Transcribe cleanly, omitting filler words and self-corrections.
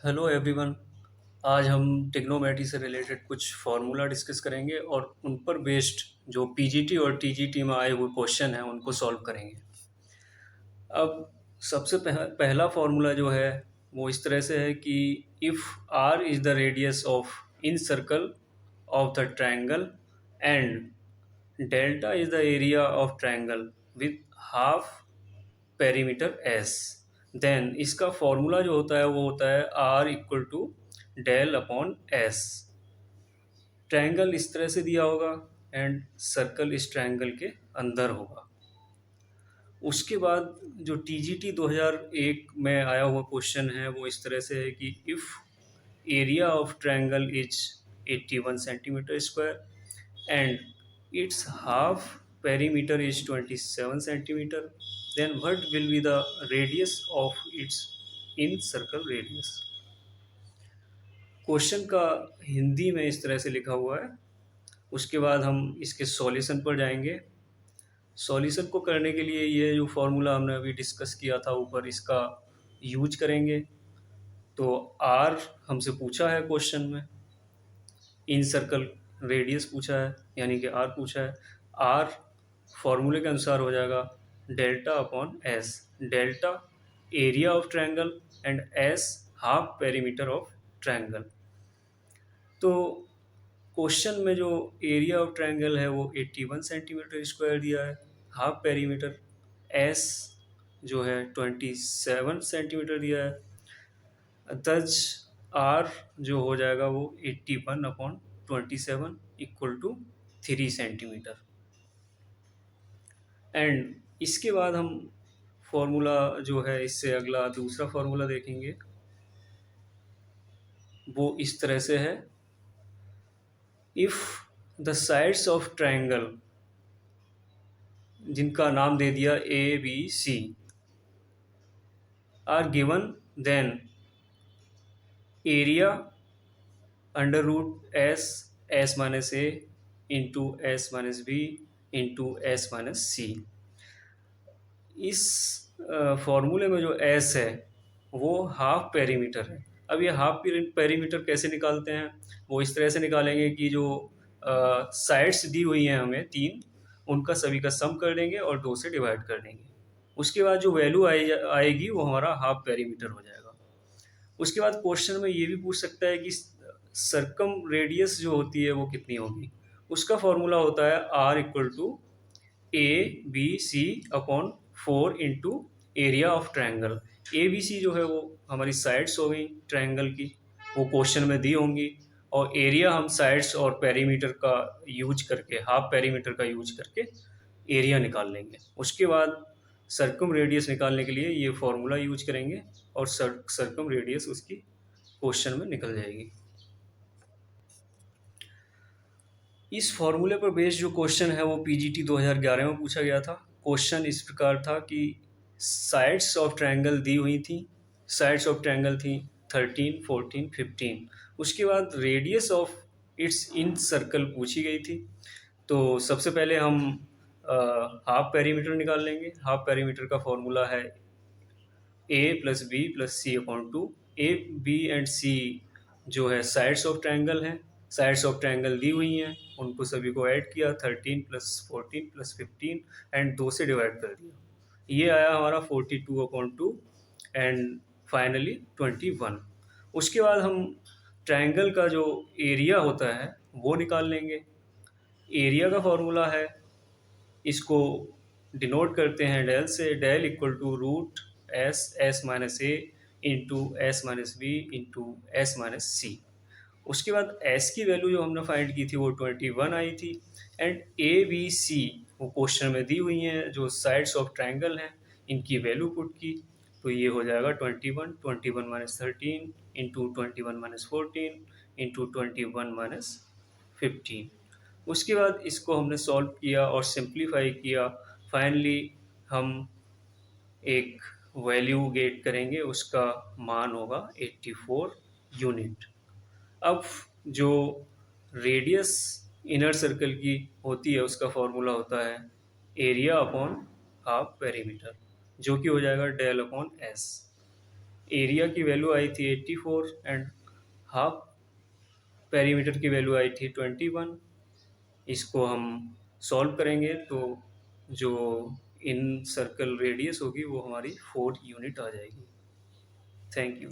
Hello everyone. आज हम trigonometry से रिलेटेड कुछ फार्मूला डिस्कस करेंगे और उन पर बेस्ड जो पीजीटी और टीजीटी में आए हुए क्वेश्चन हैं उनको सॉल्व करेंगे। अब सबसे पहला फार्मूला जो है वो इस तरह से है कि if R is the radius of in circle of the triangle and delta is the area of triangle with half perimeter S, then इसका फॉर्मूला जो होता है वो होता है R equal to del upon S. Triangle इस तरह से दिया होगा एंड सर्कल इस ट्रायंगल के अंदर होगा। उसके बाद जो टीजीटी 2001 में आया हुआ क्वेश्चन है वो इस तरह से है कि if area of triangle is 81 centimetre square and its half perimeter is 27 centimeter, then what will be the radius of its in circle radius। Question का हिंदी में इस तरह से लिखा हुआ है। उसके बाद हम इसके सॉल्यूशन पर जाएंगे। सॉल्यूशन को करने के लिए ये जो फॉर्मूला हमने अभी डिस्कस किया था ऊपर, इसका यूज करेंगे। तो आर हमसे पूछा है क्वेश्चन में, इन सर्कल रेडियस पूछा है यानी कि आर पूछा है। आर फॉर्मूले के अनुसार हो जाएगा delta upon S. Delta area of triangle and S half perimeter of triangle. तो क्वेश्चन में जो एरिया ऑफ ट्रायंगल है वो 81 सेंटीमीटर स्क्वायर दिया है। हाफ पेरीमीटर एस जो है 27 सेंटीमीटर दिया है। दज आर जो हो जाएगा वो 81 upon 27 equal to 3 centimetre. And इसके बाद हम फॉर्मूला जो है इससे अगला दूसरा फॉर्मूला देखेंगे, वो इस तरह से है। If the sides of triangle, जिनका नाम दे दिया A B C, are given, then area under root s s minus a into s minus b into s minus c. इस फॉर्मूले में जो एस है वो हाफ पेरीमीटर है। अब ये हाफ पेरीमीटर कैसे निकालते हैं, वो इस तरह से निकालेंगे कि जो साइड्स दी हुई हैं हमें तीन, उनका सभी का सम कर देंगे और 2 से डिवाइड कर देंगे। उसके बाद जो वैल्यू आएगी वो हमारा हाफ पेरीमीटर हो जाएगा। उसके बाद क्वेश्चन में ये भी पूछ सकता है कि सरकम रेडियस जो होती है वो कितनी होगी। उसका फॉर्मूला होता है R equal to A B C upon 4 into area of triangle. A B C जो है वो हमारी साइड्स हो गई ट्रायंगल की, वो क्वेश्चन में दी होंगी, और एरिया हम साइड्स और पेरीमीटर का यूज करके, हाफ पेरीमीटर का यूज करके एरिया निकाल लेंगे। उसके बाद सर्कम रेडियस निकालने के लिए ये फार्मूला यूज करेंगे और सर्कम रेडियस उसकी क्वेश्चन में निकल जाएगी। इस फॉर्मूले पर बेस्ड जो क्वेश्चन है वो पीजीटी 2011 में पूछा गया था। क्वेश्चन इस प्रकार था कि साइड्स ऑफ ट्रायंगल दी हुई थी, साइड्स ऑफ ट्रायंगल थी 13, 14, 15। उसके बाद radius of it's in circle पूछी गई थी। तो सबसे पहले हम हाफ पेरीमीटर निकाल लेंगे। हाफ पेरीमीटर का फॉर्मूला है a plus b plus c upon two. A b and c जो है साइड्स ऑफ ट्रायंगल हैं, साइड्स ऑफ ट्रायंगल दी हुई हैं, उनको सभी को ऐड किया, 13 प्लस 14 प्लस 15 एंड 2 से डिवाइड कर दिया। ये आया हमारा 42 अपॉन टू एंड फाइनली 21। उसके बाद हम ट्रायंगल का जो एरिया होता है वो निकाल लेंगे। एरिया का फॉर्मूला है, इसको डिनोट करते हैं डेल से। Del equal to root s s minus a into s minus b into s minus c. उसके बाद एस की वैल्यू जो हमने फाइंड की थी वो 21 आई थी। एंड ए बी सी वो क्वेश्चन में दी हुई हैं, जो साइड्स ऑफ ट्रायंगल हैं इनकी वैल्यू पुट की, तो ये हो जाएगा 21, 21 minus 13 into 21 minus 14 into 21 minus 15। उसके बाद इसको हमने सॉल्व किया और सिंप्लीफाई किया। फाइनली हम एक वैल्यू गेट करेंगे, उसका मान होगा 84 यूनिट। अब जो रेडियस इनर सर्कल की होती है उसका फॉर्मूला होता है एरिया अपॉन हाफ पेरीमीटर, जो कि हो जाएगा डेल अपॉन एस। एरिया की वैल्यू आई थी 84 एंड हाफ पेरीमीटर की वैल्यू आई थी 21। इसको हम सॉल्व करेंगे तो जो इन सर्कल रेडियस होगी वो हमारी 4 यूनिट आ जाएगी। Thank you.